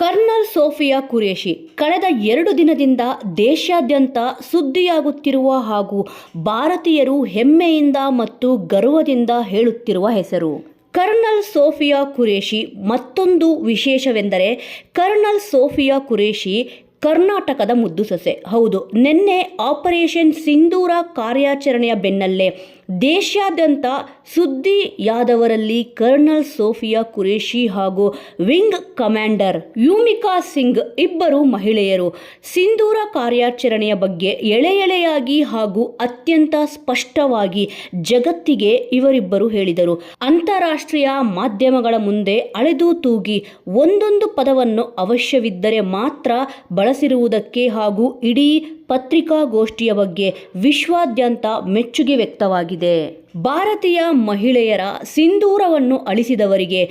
Kernel Sofiya Qureshi ಕಳೆದ 2 ದಿನದಿಂದ ದೇಶಾದ್ಯಂತ ಸುದ್ದಿಯಾಗುತ್ತಿರುವ ಹಾಗೂ ಭಾರತೀಯರು ಹೆಮ್ಮೆಯಿಂದ ಮತ್ತು ಗರ್ವದಿಂದ ಹೇಳುತ್ತಿರುವ ಹೆಸರು. ಕರ್ನಲ್ ಸೋಫಿಯಾ ಖುರೇಷಿ. ಮತ್ತೊಂದು ವಿಶೇಷವೆಂದರೆ ಕರ್ನಲ್ ಸೋಫಿಯಾ ಖುರೇಷಿ ಕರ್ನಾಟಕದ ಮುದ್ದು ಸೊಸೆ. ಹೌದು, ನಿನ್ನೆ ಆಪರೇಷನ್ ಸಿಂಧೂರ ಕಾರ್ಯಾಚರಣೆಯ ಬೆನ್ನಲ್ಲೇ ದೇಶಾದ್ಯಂತ ಸುದ್ದಿಯಾದವರಲ್ಲಿ ಕರ್ನಲ್ ಸೋಫಿಯಾ ಖುರೇಷಿ ಹಾಗೂ ವಿಂಗ್ ಕಮಾಂಡರ್ ಯೂಮಿಕಾ ಸಿಂಗ್ ಇಬ್ಬರು ಮಹಿಳೆಯರು. ಸಿಂಧೂರ ಕಾರ್ಯಾಚರಣೆಯ ಬಗ್ಗೆ ಎಳೆಯಾಗಿ ಹಾಗೂ ಅತ್ಯಂತ ಸ್ಪಷ್ಟವಾಗಿ ಜಗತ್ತಿಗೆ ಇವರಿಬ್ಬರು ಹೇಳಿದರು. ಅಂತಾರಾಷ್ಟ್ರೀಯ ಮಾಧ್ಯಮಗಳ ಮುಂದೆ ಅಳೆದು ತೂಗಿ ಒಂದೊಂದು ಪದವನ್ನು ಅವಶ್ಯವಿದ್ದರೆ ಮಾತ್ರ ಬಳಸಿರುವುದಕ್ಕೆ ಹಾಗೂ ಇಡೀ ಪತ್ರಿಕಾಗೋಷ್ಠಿಯ ಬಗ್ಗೆ ವಿಶ್ವಾದ್ಯಂತ ಮೆಚ್ಚುಗೆ ವ್ಯಕ್ತವಾಗಿದೆ. ಭಾರತೀಯ ಮಹಿಳೆಯರ ಸಿಂಧೂರವನ್ನು ಅಳಿಸಿದವರಿಗೆ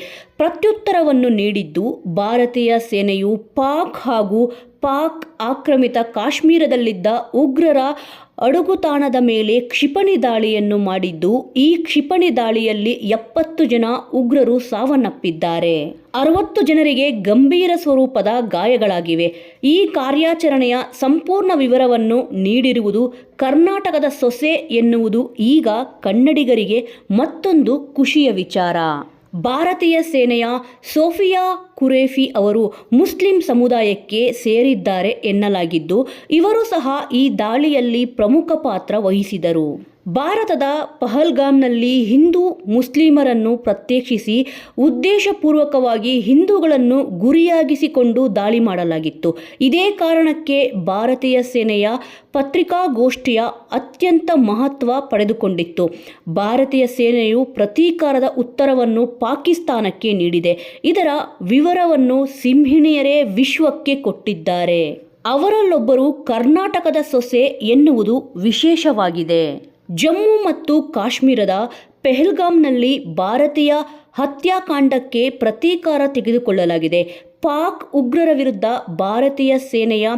ಪ್ರತ್ಯುತ್ತರವನ್ನು ನೀಡಿದ್ದು ಭಾರತೀಯ ಸೇನೆಯು ಪಾಕ್ ಹಾಗೂ ಪಾಕ್ ಆಕ್ರಮಿತ ಕಾಶ್ಮೀರದಲ್ಲಿದ್ದ ಉಗ್ರರ ಅಡಗುತಾಣದ ಮೇಲೆ ಕ್ಷಿಪಣಿ ದಾಳಿಯನ್ನು ಮಾಡಿದ್ದು, ಈ ಕ್ಷಿಪಣಿ ದಾಳಿಯಲ್ಲಿ 70 ಜನ ಉಗ್ರರು ಸಾವನ್ನಪ್ಪಿದ್ದಾರೆ. 60 ಜನರಿಗೆ ಗಂಭೀರ ಸ್ವರೂಪದ ಗಾಯಗಳಾಗಿವೆ. ಈ ಕಾರ್ಯಾಚರಣೆಯ ಸಂಪೂರ್ಣ ವಿವರವನ್ನು ನೀಡಿರುವುದು ಕರ್ನಾಟಕದ ಸೊಸೆ ಎನ್ನುವುದು ಈಗ ಕನ್ನಡಿಗರಿಗೆ ಮತ್ತೊಂದು ಖುಷಿಯ ವಿಚಾರ. ಭಾರತೀಯ ಸೇನೆಯ ಸೋಫಿಯಾ ಖುರೇಷಿ ಅವರು ಮುಸ್ಲಿಂ ಸಮುದಾಯಕ್ಕೆ ಸೇರಿದ್ದಾರೆ ಎನ್ನಲಾಗಿದ್ದು, ಇವರು ಸಹ ಈ ದಾಳಿಯಲ್ಲಿ ಪ್ರಮುಖ ಪಾತ್ರ ವಹಿಸಿದರು. ಭಾರತದ ಪಹಲ್ಗಾಮ್ನಲ್ಲಿ ಹಿಂದೂ ಮುಸ್ಲಿಮರನ್ನು ಪ್ರತ್ಯೇಕಿಸಿ ಉದ್ದೇಶಪೂರ್ವಕವಾಗಿ ಹಿಂದೂಗಳನ್ನು ಗುರಿಯಾಗಿಸಿಕೊಂಡು ದಾಳಿ ಮಾಡಲಾಗಿತ್ತು. ಇದೇ ಕಾರಣಕ್ಕೆ ಭಾರತೀಯ ಸೇನೆಯ ಪತ್ರಿಕಾಗೋಷ್ಠಿಯ ಅತ್ಯಂತ ಮಹತ್ವ ಪಡೆದುಕೊಂಡಿತ್ತು. ಭಾರತೀಯ ಸೇನೆಯು ಪ್ರತೀಕಾರದ ಉತ್ತರವನ್ನು ಪಾಕಿಸ್ತಾನಕ್ಕೆ ನೀಡಿದೆ. ಇದರ ವಿವರವನ್ನು ಸಿಂಹಿಣಿಯರೇ ವಿಶ್ವಕ್ಕೆ ಕೊಟ್ಟಿದ್ದಾರೆ. ಅವರಲ್ಲೊಬ್ಬರು ಕರ್ನಾಟಕದ ಸೊಸೆ ಎನ್ನುವುದು ವಿಶೇಷವಾಗಿದೆ. ಜಮ್ಮು ಮತ್ತು ಕಾಶ್ಮೀರದ ಪೆಹಲ್ಗಾಮ್ನಲ್ಲಿ ಭಾರತೀಯ ಹತ್ಯಾಕಾಂಡಕ್ಕೆ ಪ್ರತೀಕಾರ ತೆಗೆದುಕೊಳ್ಳಲಾಗಿದೆ. ಪಾಕ್ ಉಗ್ರರ ವಿರುದ್ಧ ಭಾರತೀಯ ಸೇನೆಯ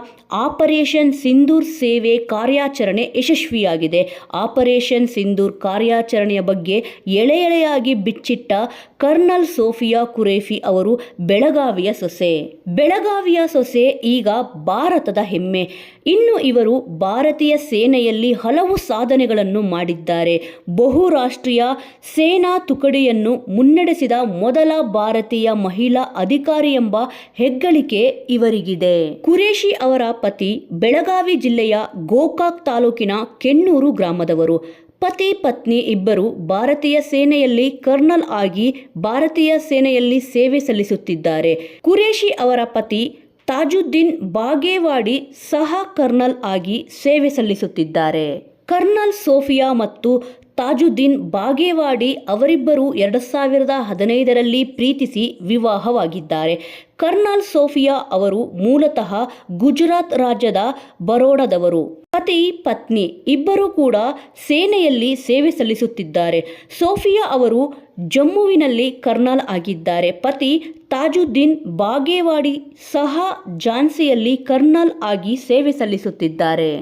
ಆಪರೇಷನ್ ಸಿಂಧೂರ್ ಸೇವೆ ಕಾರ್ಯಾಚರಣೆ ಯಶಸ್ವಿಯಾಗಿದೆ. ಆಪರೇಷನ್ ಸಿಂಧೂರ್ ಕಾರ್ಯಾಚರಣೆಯ ಬಗ್ಗೆ ಎಳೆಯಾಗಿ ಬಿಚ್ಚಿಟ್ಟ ಕರ್ನಲ್ ಸೋಫಿಯಾ ಖುರೇಷಿ ಅವರು ಬೆಳಗಾವಿಯ ಸೊಸೆ. ಬೆಳಗಾವಿಯ ಸೊಸೆ ಈಗ ಭಾರತದ ಹೆಮ್ಮೆ. ಇನ್ನು ಇವರು ಭಾರತೀಯ ಸೇನೆಯಲ್ಲಿ ಹಲವು ಸಾಧನೆಗಳನ್ನು ಮಾಡಿದ್ದಾರೆ. ಬಹುರಾಷ್ಟ್ರೀಯ ಸೇನಾ ತುಕಡಿಯನ್ನು ಮುನ್ನಡೆಸಿದ ಮೊದಲ ಭಾರತೀಯ ಮಹಿಳಾ ಅಧಿಕಾರಿ ಎಂಬ ಹೆಗ್ಗಳಿಕೆ ಇವರಿಗಿದೆ. ಖುರೇಷಿ ಅವರ ಪತಿ ಬೆಳಗಾವಿ ಜಿಲ್ಲೆಯ ಗೋಕಾಕ್ ತಾಲೂಕಿನ ಕೆನ್ನೂರು ಗ್ರಾಮದವರು. ಪತಿ ಪತ್ನಿ ಇಬ್ಬರು ಭಾರತೀಯ ಸೇನೆಯಲ್ಲಿ ಕರ್ನಲ್ ಆಗಿ ಭಾರತೀಯ ಸೇನೆಯಲ್ಲಿ ಸೇವೆ ಸಲ್ಲಿಸುತ್ತಿದ್ದಾರೆ. ಖುರೇಷಿ ಅವರ ಪತಿ ತಾಜುದ್ದೀನ್ ಬಾಗೇವಾಡಿ ಸಹ ಕರ್ನಲ್ ಆಗಿ ಸೇವೆ ಸಲ್ಲಿಸುತ್ತಿದ್ದಾರೆ. ಕರ್ನಲ್ ಸೋಫಿಯಾ ಮತ್ತು ತಾಜುದ್ದೀನ್ ಬಾಗೇವಾಡಿ ಅವರಿಬ್ಬರು 2015ರಲ್ಲಿ ಪ್ರೀತಿಸಿ ವಿವಾಹವಾಗಿದ್ದಾರೆ. ಕರ್ನಲ್ ಸೋಫಿಯಾ ಅವರು ಮೂಲತಃ ಗುಜರಾತ್ ರಾಜ್ಯದ ಬರೋಡಾದವರು. ಪತಿ ಪತ್ನಿ ಇಬ್ಬರೂ ಕೂಡ ಸೇನೆಯಲ್ಲಿ ಸೇವೆ ಸಲ್ಲಿಸುತ್ತಿದ್ದಾರೆ. ಸೋಫಿಯಾ ಅವರು ಜಮ್ಮುವಿನಲ್ಲಿ ಕರ್ನಲ್ ಆಗಿದ್ದಾರೆ. ಪತಿ ತಾಜುದ್ದೀನ್ ಬಾಗೇವಾಡಿ ಸಹ ಝಾನ್ಸಿಯಲ್ಲಿ ಕರ್ನಲ್ ಆಗಿ ಸೇವೆ ಸಲ್ಲಿಸುತ್ತಿದ್ದಾರೆ.